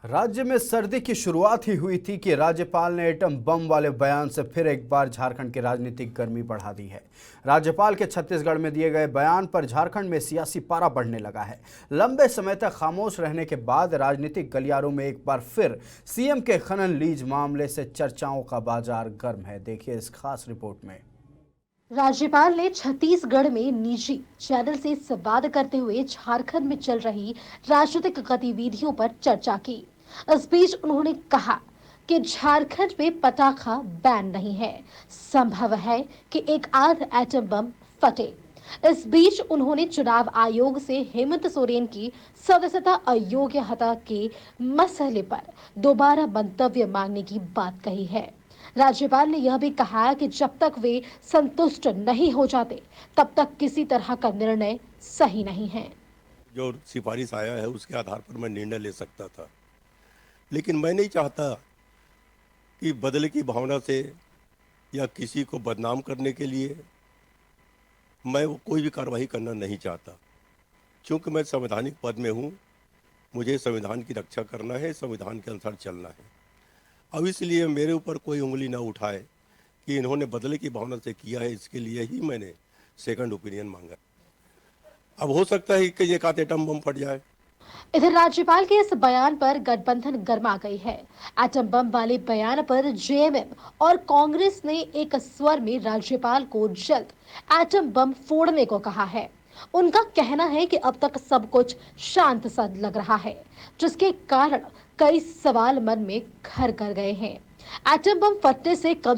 राज्य में सर्दी की शुरुआत ही हुई थी कि राज्यपाल ने एटम बम वाले बयान से फिर एक बार झारखंड की राजनीतिक गर्मी बढ़ा दी है। राज्यपाल के छत्तीसगढ़ में दिए गए बयान पर झारखंड में सियासी पारा बढ़ने लगा है। लंबे समय तक खामोश रहने के बाद राजनीतिक गलियारों में एक बार फिर सीएम के खनन लीज मामले से चर्चाओं का बाजार गर्म है। देखिए इस खास रिपोर्ट में। राज्यपाल ने छत्तीसगढ़ में निजी चैनल से संवाद करते हुए झारखंड में चल रही राजनीतिक गतिविधियों पर चर्चा की। इस बीच उन्होंने कहा कि झारखंड में पटाखा बैन नहीं है, संभव है कि एक आध एटम बम फटे। इस बीच उन्होंने चुनाव आयोग से हेमंत सोरेन की सदस्यता अयोग्य हटा के मसले पर दोबारा मंतव्य मांगने की बात कही है। राज्यपाल ने यह भी कहा कि जब तक वे संतुष्ट नहीं हो जाते तब तक किसी तरह का निर्णय सही नहीं है। जो सिफारिश आया है उसके आधार पर मैं निर्णय ले सकता था, लेकिन मैं नहीं चाहता कि बदले की भावना से या किसी को बदनाम करने के लिए मैं वो कोई भी कार्रवाई करना नहीं चाहता। क्योंकि मैं संवैधानिक पद में हूँ, मुझे संविधान की रक्षा करना है, संविधान के अनुसार चलना है। अब इसलिए मेरे ऊपर कोई उंगली ना उठाए कि इन्होंने बदले की भावना से किया है, इसके लिए ही मैंने सेकंड ओपिनियन मांगा। अब हो सकता है कि एक आध एटम बम फट जाए। इधर राज्यपाल के इस बयान पर गठबंधन गर्मा गई है। एटम बम वाले बयान पर जेएमएम और कांग्रेस ने एक स्वर में राज्यपाल को जल्द एटम बम फोड़ने को कहा है। उनका कहना है कि अब तक सब कुछ शांत सा लग रहा है, जिसके कारण कई सवाल मन में घर कर गए हैं। एटम बम फटने से कम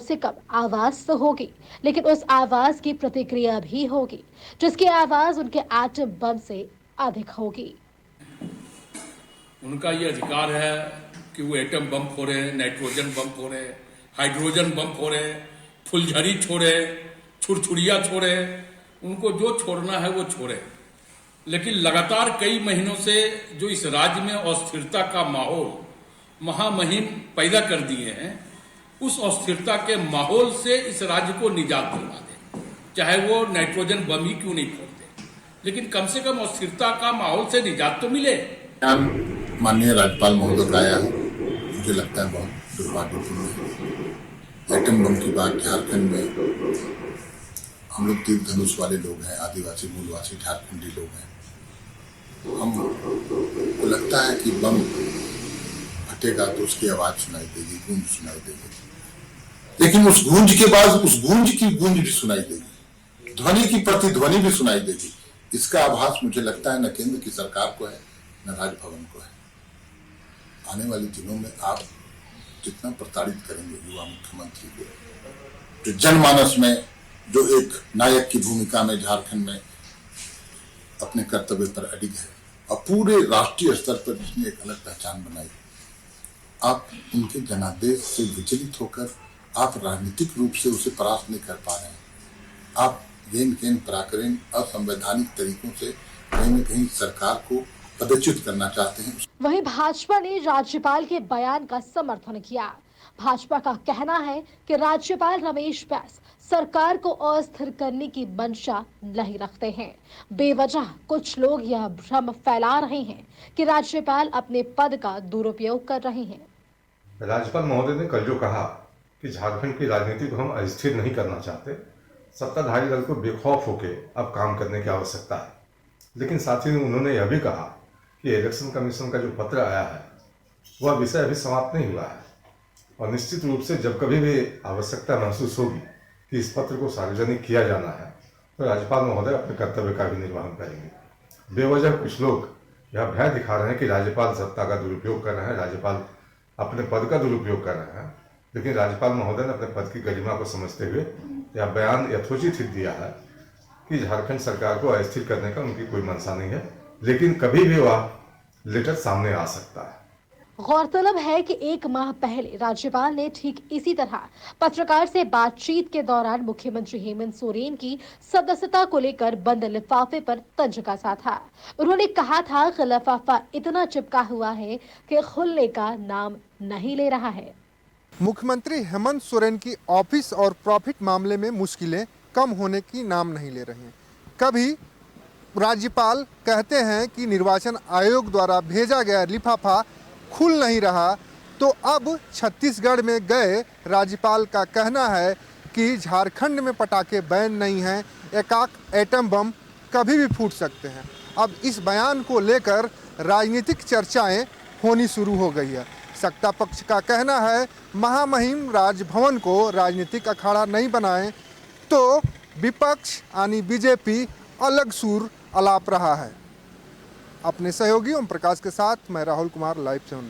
आवाज तो होगी, लेकिन उस आवाज की प्रतिक्रिया भी होगी, जिसकी आवाज उनके एटम बम से अधिक होगी। उनका ये अधिकार है कि वो एटम बम फोड़े, नाइट्रोजन बम फोड़े, हाइड्रोजन बम फोड़े, फुलझड़ी छोड़े, छुरछुरिया छोड़े, उनको जो छोड़ना है वो छोड़े। लेकिन लगातार कई महीनों से जो इस राज्य में अस्थिरता का माहौल महामहिम पैदा कर दिए हैं, उस अस्थिरता के माहौल से इस राज्य को निजात दिलवा दें, चाहे वो नाइट्रोजन बम ही क्यों नहीं फोड़ते, लेकिन कम से कम अस्थिरता का माहौल से निजात तो मिले। माननीय राज्यपाल महोदय का आया है, मुझे लगता है बहुत दुर्भाग्यपूर्ण है। एटम बम की बात झारखंड में, हम लोग तीर धनुष वाले लोग हैं, आदिवासी मूलवासी झारखंडी लोग हैं। हमको लगता है कि बम फटेगा तो उसकी आवाज सुनाई देगी, गूंज सुनाई देगी, लेकिन उस गूंज के बाद उस गूंज की गूंज भी सुनाई देगी, ध्वनि की प्रतिध्वनि भी सुनाई देगी। इसका आभास मुझे लगता है न केंद्र की सरकार को है न राजभवन को है। आने वाले दिनों में आप जितना प्रताड़ित करेंगे युवा मुख्यमंत्री को, जो जनमानस में जो एक नायक की भूमिका में झारखंड में अपने कर्तव्य पर अडिग है और पूरे राष्ट्रीय स्तर पर जिसने एक अलग पहचान बनाई, आप उनके जनादेश से विचलित होकर आप राजनीतिक रूप से उसे परास्त नहीं कर पा रहे हैं। आप गेन केन पराक्रम असंवैधानिक तरीकों से कहीं न कहीं सरकार को पदच्युत करना चाहते हैं। वहीं भाजपा ने राज्यपाल के बयान का समर्थन किया। भाजपा का कहना है कि राज्यपाल रमेश बैस सरकार को अस्थिर करने की मंशा नहीं रखते हैं। बेवजह कुछ लोग यह भ्रम फैला रहे हैं कि राज्यपाल अपने पद का दुरुपयोग कर रहे हैं। राज्यपाल महोदय ने कल जो कहा कि झारखंड की राजनीति को हम अस्थिर नहीं करना चाहते, सत्ताधारी दल को बेखौफ होकर अब काम करने की आवश्यकता है, लेकिन साथ ही उन्होंने यह भी कहा कि इलेक्शन कमीशन का जो पत्र आया है वह विषय अभी समाप्त नहीं हुआ है और निश्चित रूप से जब कभी भी आवश्यकता महसूस होगी कि इस पत्र को सार्वजनिक किया जाना है तो राज्यपाल महोदय अपने कर्तव्य का भी निर्वहन करेंगे। बेवजह कुछ लोग यह भय दिखा रहे हैं कि राज्यपाल सत्ता का दुरुपयोग कर रहे हैं, राज्यपाल अपने पद का दुरुपयोग कर रहे हैं, लेकिन राज्यपाल महोदय ने अपने पद की गरिमा को समझते हुए यह बयान यथोचित दिया है कि झारखंड सरकार को अस्थिर करने का उनकी कोई मंशा नहीं है, लेकिन कभी भी वह लेटर सामने आ सकता है। गौरतलब है कि 1 माह पहले राज्यपाल ने ठीक इसी तरह पत्रकार से बातचीत के दौरान मुख्यमंत्री हेमंत सोरेन की सदस्यता को लेकर बंद लिफाफे पर तंज कसा था। उन्होंने कहा था कि लिफाफा इतना चिपका हुआ है कि खुलने का नाम नहीं ले रहा है। मुख्यमंत्री हेमंत सोरेन की ऑफिस और प्रॉफिट मामले में मुश्किलें कम होने की नाम नहीं ले रही हैं। कभी राज्यपाल कहते हैं कि निर्वाचन आयोग द्वारा भेजा गया लिफाफा खुल नहीं रहा, तो अब छत्तीसगढ़ में गए राज्यपाल का कहना है कि झारखंड में पटाखे बैन नहीं हैं, एकाक एटम बम कभी भी फूट सकते हैं। अब इस बयान को लेकर राजनीतिक चर्चाएं होनी शुरू हो गई है। सत्ता पक्ष का कहना है महामहिम राजभवन को राजनीतिक अखाड़ा नहीं बनाएं, तो विपक्ष यानी बीजेपी अलग सुर अलाप रहा है। अपने सहयोगी ओम प्रकाश के साथ मैं राहुल कुमार, लाइव 7।